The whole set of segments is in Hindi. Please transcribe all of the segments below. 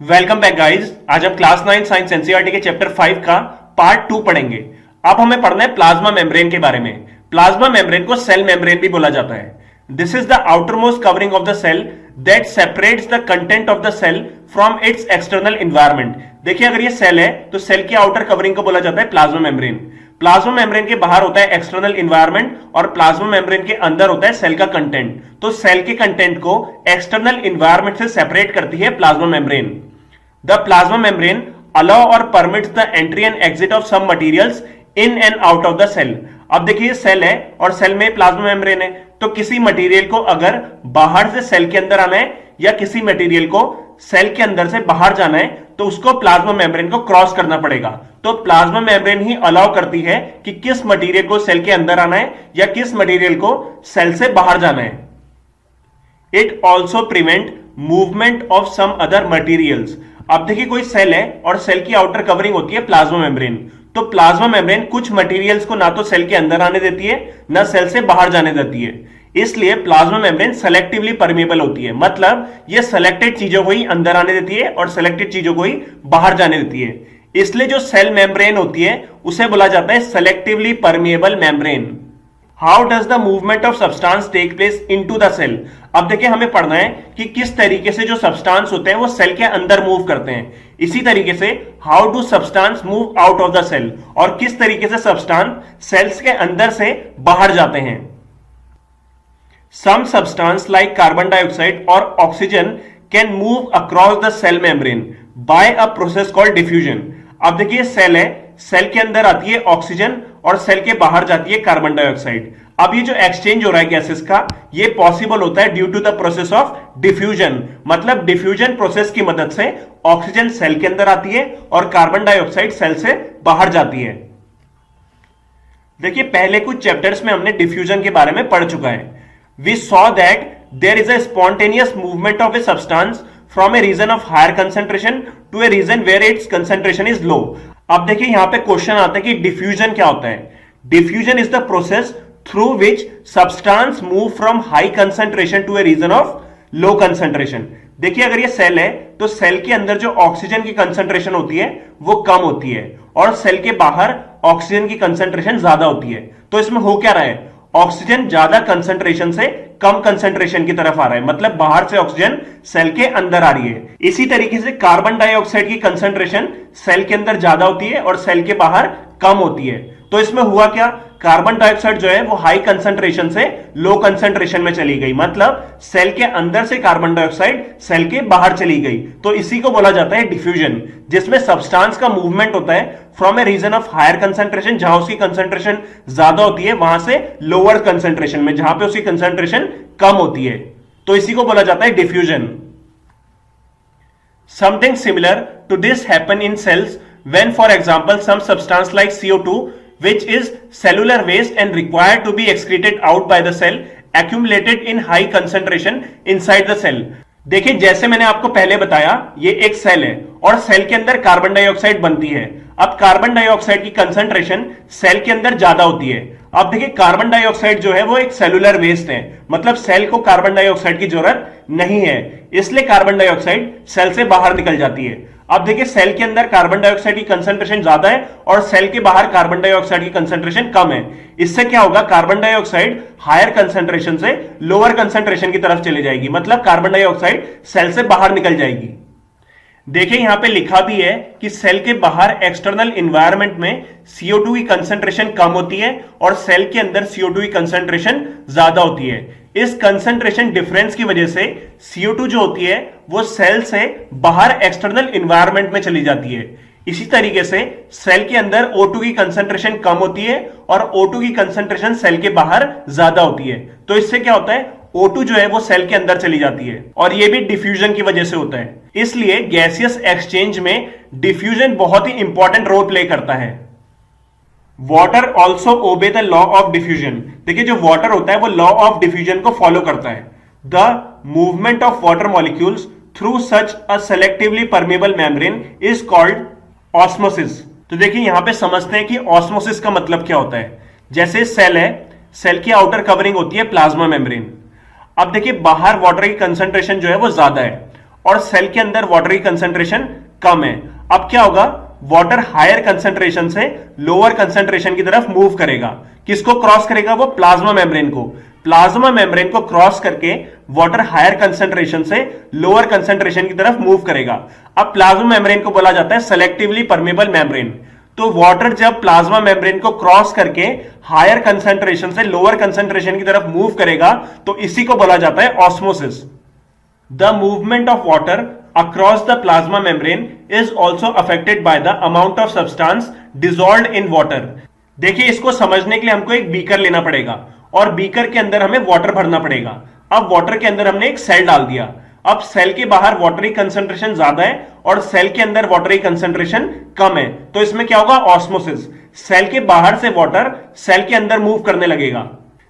Welcome back guys. आज हम क्लास 9 साइंस एनसीईआरटी के चैप्टर 5 का पार्ट 2 पढ़ेंगे। अब हमें पढ़ना है प्लाज्मा मेम्ब्रेन के बारे में। प्लाज्मा मेम्ब्रेन को सेल मेम्ब्रेन भी बोला जाता है। This is the outermost covering of the cell that separates the content of the cell from its external environment. देखिए, अगर ये सेल है तो सेल की आउटर कवरिंग को बोला जाता है प्लाज्मा मेम्ब्रेन। प्लाज्मा मेम्ब्रेन के बाहर होता है एक्सटर्नल एनवायरनमेंट और प्लाज्मा मेम्ब्रेन के अंदर होता है सेल का कंटेंट। तो सेल के कंटेंट को एक्सटर्नल एनवायरनमेंट से सेपरेट करती है plasma membrane. The plasma membrane allow or permits the entry and exit of some materials in and out of the cell। अब देखिए, सेल है और सेल में प्लाज्मा मेम्ब्रेन है, तो किसी मटेरियल को अगर बाहर से सेल के अंदर आना है या किसी मटेरियल को सेल के अंदर से बाहर जाना है तो उसको प्लाज्मा मेम्ब्रेन को क्रॉस करना पड़ेगा। तो प्लाज्मा मेम्ब्रेन ही अलाउ करती है कि किस मटेरियल को सेल के अंदर आना है या किस मटेरियल को सेल से बाहर जाना है। It also prevent movement of some other materials. अब देखिए, कोई सेल है और सेल की आउटर कवरिंग होती है प्लाज्मा मेम्ब्रेन। तो प्लाज्मा मेम्ब्रेन कुछ मटेरियल्स को ना तो सेल के अंदर आने देती है ना सेल से बाहर जाने देती है। इसलिए प्लाज्मा मेम्ब्रेन सेलेक्टिवली परमेबल होती है, मतलब ये सेलेक्टेड चीजों को ही अंदर आने देती है और सेलेक्टेड चीजों को ही बाहर जाने देती है। इसलिए जो सेल मेम्ब्रेन होती है उसे बोला जाता है selectively permeable membrane. How does the movement of substance take place into the cell. अब देखिए, हमें पढ़ना है कि किस तरीके से जो सब्सटेंस होते हैं वो सेल के अंदर मूव करते हैं। इसी तरीके से how do substance move out of the cell, और किस तरीके से सब्सटेंस सेल्स के अंदर से बाहर जाते हैं। Some substance like carbon dioxide और oxygen can move across the cell membrane by a process called diffusion. अब देखिए, सेल है, सेल के अंदर आती है ऑक्सीजन और सेल के बाहर जाती है कार्बन डाइऑक्साइड। अब ये जो एक्सचेंज हो रहा है गैसेस का, ये पॉसिबल होता है due to the process of diffusion. मतलब डिफ्यूजन प्रोसेस की मदद से ऑक्सीजन सेल के अंदर आती है और कार्बन डाइऑक्साइड सेल से बाहर जाती है। देखिए, पहले कुछ चैप्टर्स में हमने डिफ्यूजन के बारे में पढ़ चुका है। We saw that there is a spontaneous movement of a substance from a region of higher concentration to a region where its concentration is low. अब देखिए, यहां पे क्वेश्चन आता है कि डिफ्यूजन क्या होता है। Diffusion is the process through which substance move from high concentration to a region of low concentration। देखिए, अगर ये सेल है तो सेल के अंदर जो ऑक्सीजन की कंसंट्रेशन होती है वो कम होती है और सेल के बाहर ऑक्सीजन की कंसंट्रेशन ज्यादा होती है। तो इसमें हो क्या रहा है, ऑक्सीजन ज्यादा कंसंट्रेशन से कम कंसंट्रेशन की तरफ आ रहा है, मतलब बाहर से ऑक्सीजन सेल के अंदर आ रही है। इसी तरीके से कार्बन डाइऑक्साइड की कंसंट्रेशन सेल के अंदर ज्यादा होती है और सेल के बाहर कम होती है। तो इसमें हुआ क्या, कार्बन डाइऑक्साइड जो है वो हाई कंसंट्रेशन से लो कंसंट्रेशन में चली गई, मतलब सेल के अंदर से कार्बन डाइऑक्साइड सेल के बाहर चली गई। तो इसी को बोला जाता है डिफ्यूजन, जिसमें सब्सटेंस का मूवमेंट होता है from a region of higher concentration, जहां उसकी कंसंट्रेशन ज्यादा होती है, वहां से लोअर कंसंट्रेशन में, जहां पे उसकी कंसंट्रेशन कम होती है। तो इसी को बोला जाता है diffusion. Something similar to this happen in cells when for example some substance like CO2 which is cellular waste and required to be excreted out by the cell accumulated in high concentration inside the cell। देखिए, जैसे मैंने आपको पहले बताया, ये एक सेल है और सेल के अंदर कार्बन डाइऑक्साइड बनती है। अब कार्बन डाइऑक्साइड की कंसंट्रेशन सेल के अंदर ज्यादा होती है। अब देखिए, कार्बन डाइऑक्साइड जो है वो एक सेलुलर वेस्ट है, मतलब सेल को कार्बन डाइऑक्साइड की जरूरत नहीं है, इसलिए कार्बन डाइऑक्साइड सेल से बाहर निकल जाती है। अब देखिए, सेल के अंदर कार्बन डाइऑक्साइड की कंसंट्रेशन ज्यादा है और सेल के बाहर कार्बन डाइऑक्साइड की कंसंट्रेशन कम है। इससे क्या होगा, कार्बन डाइऑक्साइड हायर कंसंट्रेशन से लोअर कंसंट्रेशन की तरफ चली जाएगी, मतलब कार्बन डाइऑक्साइड सेल से बाहर निकल जाएगी। देखिए, यहां पे लिखा भी है कि सेल के बाहर एक्सटर्नल एनवायरनमेंट में CO2 की कंसंट्रेशन कम होती है और सेल के अंदर CO2 की कंसंट्रेशन ज्यादा होती है। इस कंसंट्रेशन डिफरेंस की वजह से CO2 जो होती है वो सेल से बाहर एक्सटर्नल एनवायरनमेंट में चली जाती है। इसी तरीके से सेल के अंदर O2 की कंसंट्रेशन कम होती है और O2 की कंसंट्रेशन सेल के बाहर ज्यादा होती है। तो इससे क्या होता है, O2 जो है वो सेल के अंदर चली जाती है और ये भी डिफ्यूजन की वजह से होता है। इसलिए गैसियस एक्सचेंज में डिफ्यूजन बहुत ही इंपॉर्टेंट रोल प्ले करता है। Water also obey the law of diffusion. देखिए, जो वाटर होता है वो लॉ ऑफ डिफ्यूजन को फॉलो करता है। The movement of water molecules through such a selectively permeable membrane is called osmosis. तो देखिए, यहां पे समझते हैं कि ऑस्मोसिस का मतलब क्या होता है। जैसे सेल है, सेल की आउटर कवरिंग होती है प्लाज्मा मेम्ब्रेन। अब देखिए, बाहर वाटर की कंसंट्रेशन जो है वो ज्यादा है और सेल के अंदर वाटर की कंसेंट्रेशन कम है। अब क्या होगा, वाटर हायर कंसेंट्रेशन से लोअर कंसेंट्रेशन की तरफ मूव करेगा। किसको क्रॉस करेगा, वो प्लाज्मा मेम्ब्रेन को। प्लाज्मा मेम्ब्रेन को क्रॉस करके वाटर हायर कंसेंट्रेशन से लोअर कंसेंट्रेशन की तरफ मूव करेगा। अब प्लाज्मा मेम्ब्रेन को बोला जाता है सेलेक्टिवली परमेबल मेम्ब्रेन। तो वाटर जब प्लाज्मा मेम्ब्रेन को क्रॉस करके हायर कंसेंट्रेशन से लोअर कंसेंट्रेशन की तरफ मूव करेगा तो इसी को बोला जाता है osmosis. The movement of water across the plasma membrane is also affected by the amount of substance dissolved in water। देखिए, इसको समझने के लिए हमको एक बीकर लेना पड़ेगा और बीकर के अंदर हमें वाटर भरना पड़ेगा। अब वाटर के अंदर हमने एक सेल डाल दिया। अब सेल के बाहर वाटर की कंसेंट्रेशन ज्यादा है और सेल के अंदर वाटर की कंसेंट्रेशन कम है, तो इसमें क्या होगा, ऑस्मोसिस। सेल के बाहर से वाटर सेल के अंदर मूव करने लगेगा।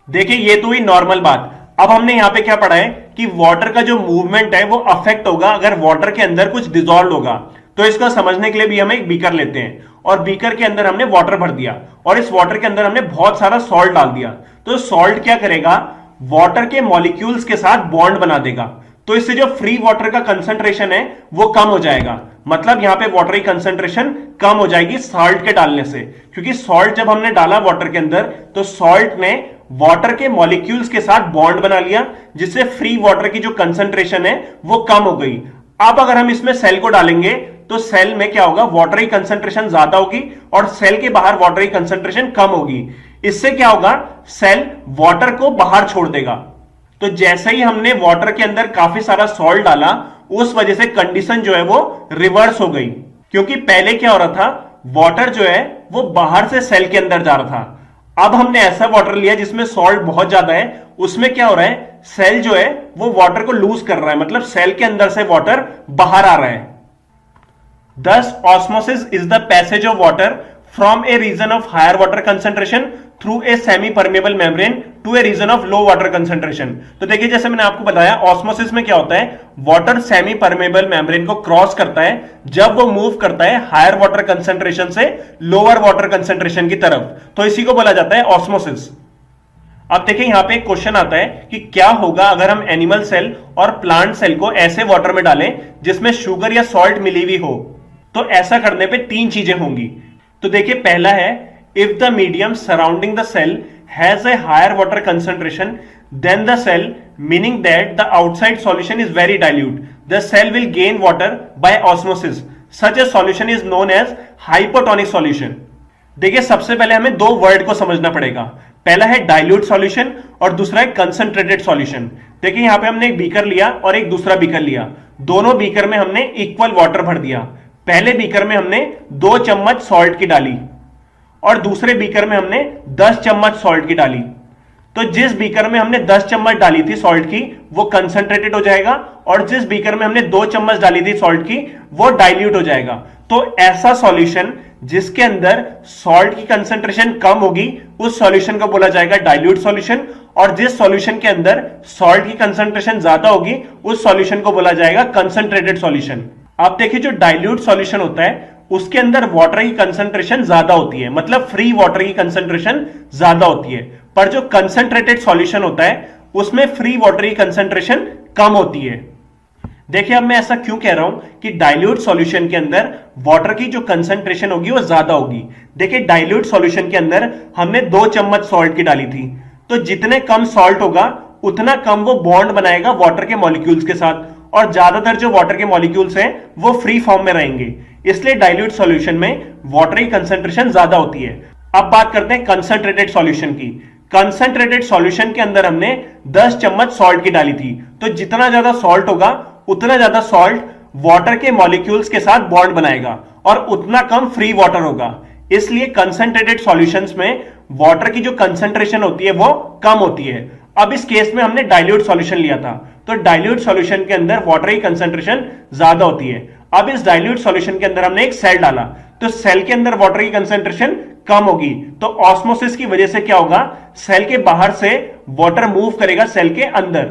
देखिए, ये तो हुई नॉर्मल बात। अब हमने यहां पे क्या पढ़ा है कि वाटर का जो मूवमेंट है वो अफेक्ट होगा अगर वाटर के अंदर कुछ डिसॉल्व होगा। तो इसको समझने के लिए भी हम एक बीकर लेते हैं और बीकर के अंदर हमने वाटर भर दिया और इस वाटर के अंदर हमने बहुत सारा सॉल्ट डाल दिया। तो सॉल्ट क्या करेगा, वाटर के मॉलिक्यूल्स के साथ बॉन्ड बना देगा। तो इससे जो फ्री वाटर का कंसंट्रेशन है वो कम हो जाएगा। मतलब यहां पे वाटर की कंसंट्रेशन कम हो जाएगी सॉल्ट के डालने से, क्योंकि सॉल्ट जब हमने डाला वाटर के अंदर तो सॉल्ट ने वाटर के मॉलिक्यूल्स के साथ बॉन्ड बना लिया, जिससे फ्री वाटर की जो कंसंट्रेशन है वो कम हो गई। अब अगर हम इसमें सेल को डालेंगे तो सेल में क्या होगा, वाटर की कंसंट्रेशन ज्यादा होगी और सेल के बाहर वाटर की कंसंट्रेशन कम होगी। इससे क्या होगा, सेल वाटर को बाहर छोड़ देगा। तो जैसे ही हमने वाटर के अंदर काफी सारा सॉल्ट डाला, उस वजह से कंडीशन जो है वो रिवर्स हो गई, क्योंकि पहले क्या हो रहा था, वाटर जो है वो बाहर से सेल के अंदर जा रहा था। अब हमने ऐसा वाटर लिया जिसमें सॉल्ट बहुत ज्यादा है, उसमें क्या हो रहा है, सेल जो है वो वाटर को लूज कर रहा है, मतलब सेल के अंदर से वाटर बाहर आ रहा है। Thus, osmosis is the passage of water from a region of higher water concentration through a semi-permeable membrane to a region of low water concentration। तो देखिए, जैसे मैंने आपको बताया, ऑस्मोसिस में क्या होता है, वाटर सेमी परमेबल मेम्ब्रेन को क्रॉस करता है जब वो मूव करता है हायर वाटर कंसेंट्रेशन से लोअर वाटर कंसेंट्रेशन की तरफ, तो इसी को बोला जाता है ऑस्मोसिस। अब देखिए, यहां पे एक क्वेश्चन आता है कि क्या होगा अगर हम एनिमल सेल और प्लांट सेल को ऐसे वाटर में डालें जिसमें शुगर या सॉल्ट मिली हुई हो। तो ऐसा करने पे तीन चीजें होंगी। तो देखिए, पहला है, if the medium surrounding the cell has a higher water concentration than the cell, meaning that the outside solution is very dilute, the cell will gain water by osmosis. Such a solution is known as hypotonic solution. देखिए, सबसे पहले हमें दो वर्ड को समझना पड़ेगा। पहला है डाइल्यूट सॉल्यूशन और दूसरा है कंसंट्रेटेड सॉल्यूशन। देखिए, यहां पे हमने एक बीकर लिया और एक दूसरा बीकर लिया, दोनों बीकर में हमने इक्वल वाटर भर दिया। पहले बीकर में हमने 2 चम्मच सॉल्ट की डाली और दूसरे बीकर में हमने 10 चम्मच सॉल्ट की डाली। तो जिस बीकर में हमने 10 चम्मच डाली थी सॉल्ट की वो कंसंट्रेटेड हो जाएगा और जिस बीकर में हमने 2 चम्मच डाली थी सॉल्ट की वो डाइल्यूट हो जाएगा। तो ऐसा सॉल्यूशन जिसके अंदर सॉल्ट की कंसंट्रेशन कम होगी उस सॉल्यूशन को बोला जाएगा डाइल्यूट सॉल्यूशन, और जिस सॉल्यूशन के अंदर सॉल्ट की कंसंट्रेशन ज्यादा होगी उस सॉल्यूशन को बोला जाएगा कंसंट्रेटेड सॉल्यूशन। आप देखिए, जो डाइल्यूट सॉल्यूशन होता है उसके अंदर वाटर की कंसंट्रेशन ज्यादा होती है, मतलब फ्री वाटर की कंसंट्रेशन ज्यादा होती है, पर जो कंसंट्रेटेड सॉल्यूशन होता है उसमें फ्री वाटर की कंसंट्रेशन कम होती है। देखिए, अब मैं ऐसा क्यों कह रहा हूं कि डाइल्यूट सॉल्यूशन के अंदर वाटर की जो कंसंट्रेशन होगी वो ज्यादा होगी। देखिए, डाइल्यूट सॉल्यूशन के अंदर हमने 2 चम्मच सॉल्ट की डाली थी, तो जितने कम सॉल्ट होगा उतना कम वो बॉन्ड बनाएगा वाटर के मॉलिक्यूल्स के साथ, और ज्यादातर जो वाटर के मॉलिक्यूल्स हैं वो फ्री फॉर्म में रहेंगे। इसलिए डाइल्यूट सॉल्यूशन में वाटर की कंसंट्रेशन ज्यादा होती है। अब बात करते हैं कंसंट्रेटेड सॉल्यूशन की। कंसंट्रेटेड सॉल्यूशन के अंदर हमने 10 चम्मच सॉल्ट की डाली थी, तो जितना ज्यादा सॉल्ट होगा उतना ज्यादा सॉल्ट वाटर के मॉलिक्यूल्स के साथ बॉन्ड बनाएगा और उतना कम फ्री वाटर होगा। इसलिए कंसंट्रेटेड सॉल्यूशंस में वाटर की जो कंसंट्रेशन होती है वो कम होती है। अब इस केस में हमने डाइल्यूट सॉल्यूशन लिया था, तो डाइल्यूट सॉल्यूशन के अंदर वाटर की कंसंट्रेशन ज्यादा होती है। अब इस डाइल्यूट सॉल्यूशन के अंदर हमने एक सेल डाला, तो सेल के अंदर वाटर की कंसंट्रेशन कम होगी, तो ऑस्मोसिस की वजह से क्या होगा, सेल के बाहर से वाटर मूव करेगा सेल के अंदर।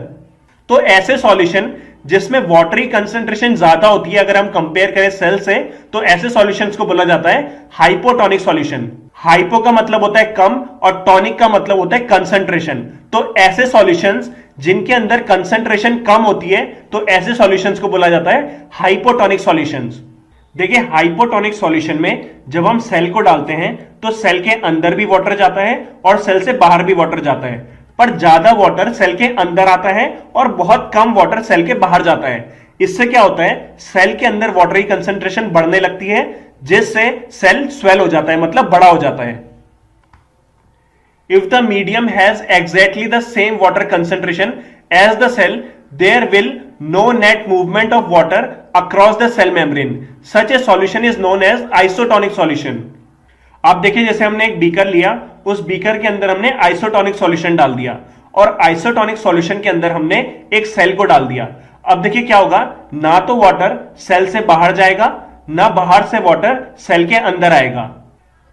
तो ऐसे सॉल्यूशन जिसमें वाटरी कंसेंट्रेशन ज्यादा होती है अगर हम कंपेयर करें सेल से, तो ऐसे सॉल्यूशंस को बोला जाता है हाइपोटोनिक सॉल्यूशन। हाइपो का मतलब होता है कम और टॉनिक का मतलब होता है कंसंट्रेशन। तो ऐसे सॉल्यूशंस जिनके अंदर कंसंट्रेशन कम होती है, तो ऐसे सॉल्यूशंस को बोला जाता है हाइपोटोनिक सॉल्यूशंस। देखिए हाइपोटोनिक सॉल्यूशन में जब हम सेल को डालते हैं तो सेल के अंदर भी वाटर जाता है और सेल से बाहर भी वाटर जाता है, पर ज्यादा वाटर सेल के अंदर आता है और बहुत कम वाटर सेल के बाहर जाता है। इससे क्या होता है, सेल के अंदर वाटर की कंसंट्रेशन बढ़ने लगती है, जिससे सेल स्वेल हो जाता है, मतलब बड़ा हो जाता है। If the medium has exactly the same water concentration as the cell, there will no net movement of water across the cell membrane. Such a solution is known as isotonic solution. आप देखिए जैसे हमने एक बीकर लिया, उस बीकर के अंदर हमने आइसोटोनिक सॉल्यूशन डाल दिया और आइसोटोनिक सॉल्यूशन के अंदर हमने एक सेल को डाल दिया। अब देखिए क्या होगा, ना तो वाटर सेल से बाहर जाएगा, ना बाहर से वाटर सेल के अंदर आएगा।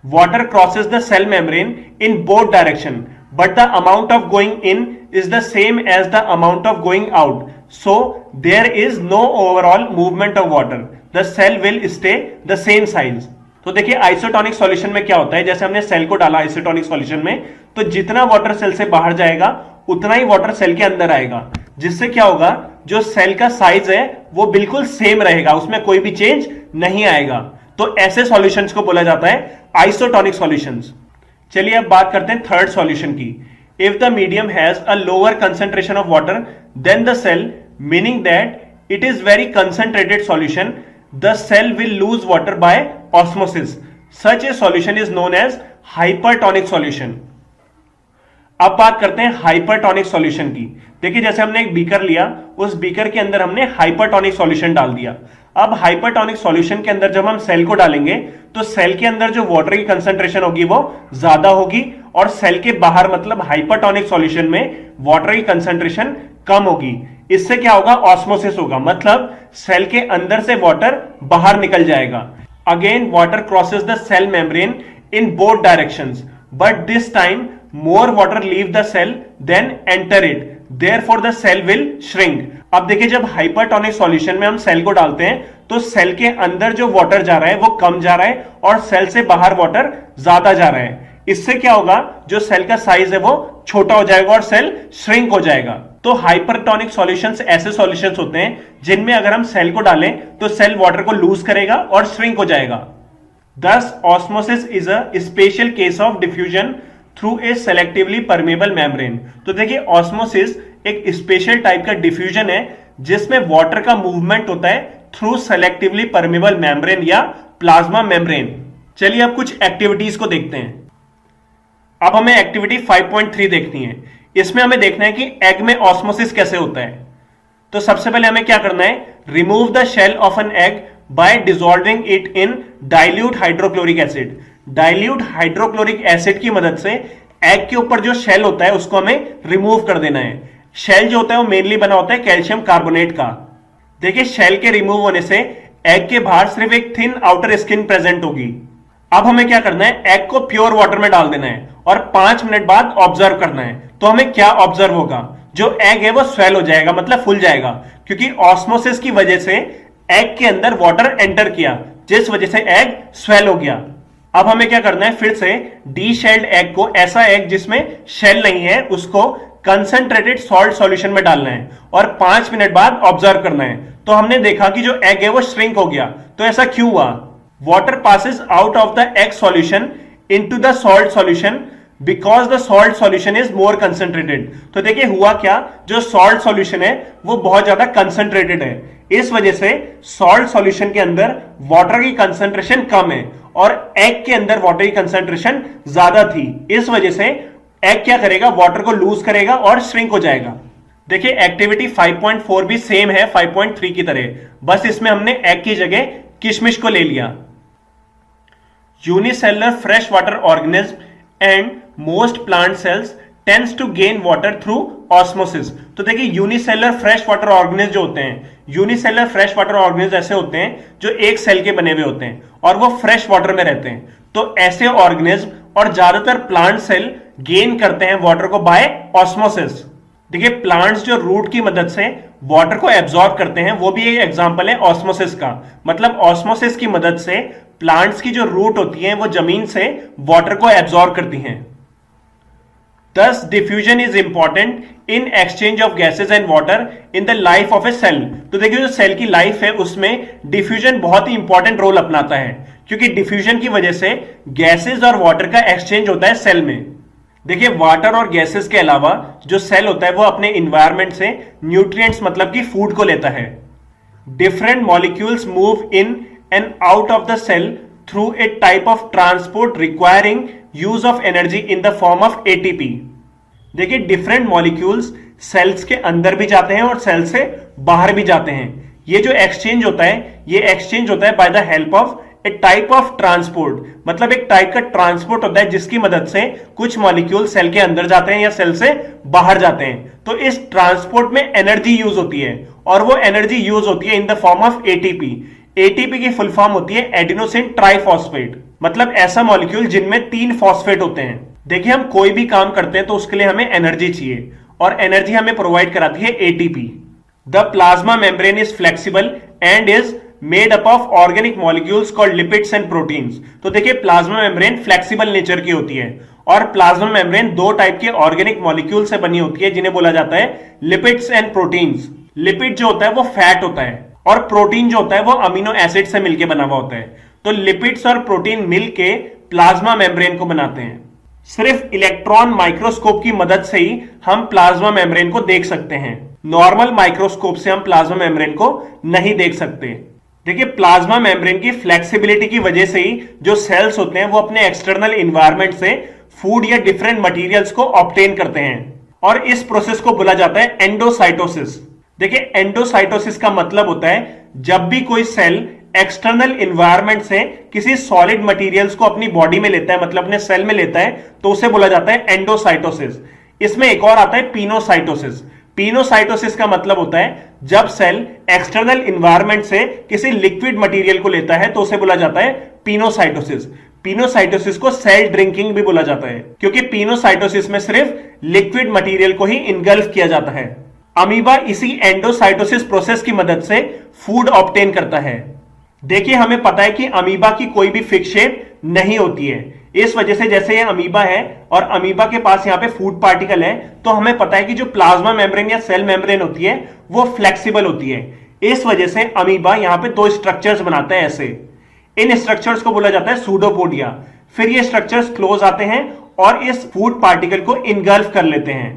Water crosses the cell membrane in both direction, but the amount of going in is the same as the amount of going out. So there is no overall movement of water. The cell will stay the same size. तो देखिए आइसोटोनिक सॉल्यूशन में क्या होता है, जैसे हमने सेल को डाला आइसोटोनिक सॉल्यूशन में, तो जितना वाटर सेल से बाहर जाएगा उतना ही वाटर सेल के अंदर आएगा, जिससे क्या होगा, जो सेल का साइज है वो बिल्कुल सेम रहेगा, उसमें कोई भी चेंज नहीं आएगा। तो ऐसे सॉल्यूशंस को बोला जाता है आइसोटोनिक सॉल्यूशंस। चलिए अब बात करते हैं थर्ड सॉल्यूशन की। If the medium has a lower concentration of water than the cell, meaning that it is very concentrated solution, the cell will lose water by osmosis. Such a solution is known as hypertonic solution. अब बात करते हैं हाइपरटोनिक सॉल्यूशन की। देखिए जैसे हमने एक बीकर लिया, उस बीकर के अंदर हमने हाइपरटोनिक सॉल्यूशन डाल दिया। अब हाइपरटोनिक सॉल्यूशन के अंदर जब हम सेल को डालेंगे तो सेल के अंदर जो वाटर की कंसंट्रेशन होगी वो ज्यादा होगी और सेल के बाहर मतलब हाइपरटोनिक सॉल्यूशन में वाटर की कंसंट्रेशन कम होगी। इससे क्या होगा, ऑस्मोसिस होगा, मतलब सेल के अंदर से वाटर बाहर निकल जाएगा। Again water crosses the cell membrane in both directions, but this time more water leave the cell than enter it, therefore the cell will shrink. अब देखिए जब हाइपरटोनिक सॉल्यूशन में हम सेल को डालते हैं तो सेल के अंदर जो वाटर जा रहा है वो कम जा रहा है और सेल से बाहर वाटर ज्यादा जा रहा है। इससे क्या होगा, जो सेल का साइज है वो छोटा हो जाएगा और सेल श्रिंक हो जाएगा। तो हाइपरटोनिक सॉल्यूशंस ऐसे सॉल्यूशंस होते हैं जिनमें अगर हम सेल को डालें तो सेल वाटर को लूज करेगा और श्रिंक हो जाएगा। Thus osmosis is a special case of diffusion through a selectively permeable membrane. तो देखिए ऑस्मोसिस एक स्पेशल टाइप का डिफ्यूजन है जिसमें वाटर का मूवमेंट होता है थ्रू सेलेक्टिवली परमेबल मेम्ब्रेन या प्लाज्मा मेम्ब्रेन। चलिए अब कुछ एक्टिविटीज को देखते हैं। अब हमें एक्टिविटी 5.3 देखनी है। इसमें हमें देखना है कि एग में ऑस्मोसिस कैसे होता है। तो सबसे पहले हमें क्या करना है, remove the shell of an egg by dissolving it in dilute hydrochloric acid. Dilute hydrochloric acid की मदद से एग के ऊपर जो शेल होता है उसको हमें रिमूव कर देना है। शेल जो होता है वो मेनली बना होता है कैल्शियम कार्बोनेट का। देखिए शेल के रिमूव होने से एग के बाहर सिर्फ एक थिन आउटर स्किन प्रेजेंट होगी। अब हमें क्या करना है, एग को प्योर वाटर में डाल देना है और 5 मिनट बाद ऑब्जर्व करना है। तो हमें क्या ऑब्जर्व होगा, जो एग है वो स्वेल हो जाएगा, मतलब फूल जाएगा, क्योंकि ऑस्मोसिस की वजह से एग के अंदर वाटर एंटर किया, जिस वजह से एग स्वेल हो गया। अब हमें क्या करना है, फिर से डी शेल्ड एग को, ऐसा एग जिसमें शेल नहीं है, उसको कंसंट्रेटेड सॉल्ट सॉल्यूशन में डालना है और 5 मिनट बाद ऑब्जर्व करना है। तो हमने देखा कि जो एग है वो श्रिंक हो गया। तो ऐसा क्यों हुआ, water passes out of the egg solution into the salt solution because the salt solution is more concentrated. तो देखिए हुआ क्या, जो सॉल्ट सॉल्यूशन है वो बहुत ज्यादा कंसंट्रेटेड है, इस वजह से सॉल्ट सॉल्यूशन के अंदर वाटर की कंसंट्रेशन कम है और एग के अंदर वाटर की कंसंट्रेशन ज्यादा थी। इस वजह से एग क्या करेगा, वाटर को लूज करेगा और श्रिंक हो जाएगा। देखिए एक्टिविटी 5.4 भी सेम है 5.3 की तरह, बस इसमें हमने एग की जगह किशमिश को ले लिया। Unicellular fresh water organism and most plant cells tends to gain water through osmosis. तो देखिए यूनिसेलुलर फ्रेश वाटर ऑर्गेनिज्म जो होते हैं, यूनिसेलुलर फ्रेश वाटर ऑर्गेनिज्म ऐसे होते हैं जो एक सेल के बने हुए होते हैं और वो फ्रेश वाटर में रहते हैं। तो ऐसे ऑर्गेनिज्म और ज्यादातर प्लांट सेल गेन करते हैं वाटर को बाय ऑस्मोसिस। देखिए प्लांट्स जो रूट की मदद से वाटर को एब्जॉर्ब करते हैं वो भी एक एग्जांपल है ऑस्मोसिस का। मतलब ऑस्मोसिस की मदद से प्लांट्स की जो रूट होती है वो जमीन से वाटर को एब्जॉर्ब करती हैं। Thus, diffusion is important in exchange of gases and water in the life of a cell। तो देखिए जो सेल की लाइफ है उसमें डिफ्यूजन बहुत ही इंपॉर्टेंट रोल अपनाता है, क्योंकि डिफ्यूजन की वजह से गैसेस और वाटर का एक्सचेंज होता है सेल में। देखिए वाटर और गैसेस के अलावा जो सेल होता है वो अपने इन्वायरमेंट से न्यूट्रिएंट्स मतलब कि फूड को लेता है। Different molecules move in and out of the cell through a type of transport requiring use of energy in the form of ATP. देखिए डिफरेंट मॉलिक्यूल्स सेल्स के अंदर भी जाते हैं और सेल से बाहर भी जाते हैं। ये जो एक्सचेंज होता है ये एक्सचेंज होता है by the help of A type of transport. मतलब एक टाइप का ट्रांसपोर्ट होता है जिसकी मदद से कुछ मॉलिक्यूल सेल के अंदर जाते हैं या सेल से बाहर जाते हैं। तो इस ट्रांसपोर्ट में एनर्जी यूज होती है और वो एनर्जी यूज होती है इन the form of ATP. ATP की फुल फॉर्म होती है एडिनोसिन ट्राइफॉस्फेट, मतलब ऐसा मॉलिक्यूल जिनमें 3 फॉस्फेट होते हैं। देखिए हम कोई भी काम करते हैं तो उसके लिए हमें एनर्जी चाहिए और एनर्जी हमें प्रोवाइड कराती है ATP. The plasma membrane is flexible and is made up of organic molecules called lipids and proteins. तो देखिए प्लाज्मा मेम्ब्रेन फ्लेक्सिबल नेचर की होती है और प्लाज्मा मेम्ब्रेन 2 टाइप के ऑर्गेनिक मॉलिक्यूल से बनी होती है जिन्हें बोला जाता है लिपिड्स एंड प्रोटीन्स। लिपिड जो होता है वो फैट होता है और प्रोटीन जो होता है वो अमीनो एसिड से मिलकर बना हुआ होता है। तो लिपिड्स और प्रोटीन मिलके प्लाज्मा मेम्ब्रेन को बनाते हैं। सिर्फ इलेक्ट्रॉन माइक्रोस्कोप की मदद से ही हम प्लाज्मा मेम्ब्रेन को देख सकते हैं। नॉर्मल माइक्रोस्कोप से हम प्लाज्मा मेम्ब्रेन को नहीं देख सकते। देखिए प्लाज्मा मेम्ब्रेन की फ्लेक्सिबिलिटी की वजह से ही जो सेल्स होते हैं वो अपने एक्सटर्नल इन्वायरमेंट से फूड या डिफरेंट मटेरियल्स को ऑब्टेन करते हैं और इस प्रोसेस को बोला जाता है एंडोसाइटोसिस। देखिए एंडोसाइटोसिस का मतलब होता है जब भी कोई सेल एक्सटर्नल इन्वायरमेंट से किसी सॉलिड मटेरियल्स को अपनी बॉडी में लेता है, मतलब अपने सेल में लेता है, तो उसे बोला जाता है एंडोसाइटोसिस। इसमें एक और आता है पिनोसाइटोसिस। पिनोसाइटोसिस का मतलब होता है जब सेल एक्सटर्नल इन्वायरमेंट से किसी लिक्विड मटेरियल को लेता है तो उसे बोला जाता है पिनोसाइटोसिस। पिनोसाइटोसिस को सेल ड्रिंकिंग भी बोला जाता है क्योंकि पिनोसाइटोसिस में सिर्फ लिक्विड मटेरियल को ही इनगल्फ किया जाता है। अमीबा इसी एंडोसाइटोसिस प्रोसेस की मदद से फूड ऑब्टेन करता है। देखिए हमें पता है कि अमीबा की कोई भी फिक्स शेप नहीं होती है। इस वजह से जैसे ये अमीबा है और अमीबा के पास यहाँ पे फूड पार्टिकल है तो हमें पता है कि जो प्लाज्मा मेम्ब्रेन या सेल मेम्ब्रेन होती है वो फ्लेक्सिबल होती है। इस वजह से अमीबा यहाँ पे 2 स्ट्रक्चर्स बनाता है ऐसे। इन स्ट्रक्चर्स को बोला जाता है सूडोपोडिया। फिर ये स्ट्रक्चर्स क्लोज आते हैं और इस फूड पार्टिकल को इनगल्फ कर लेते हैं।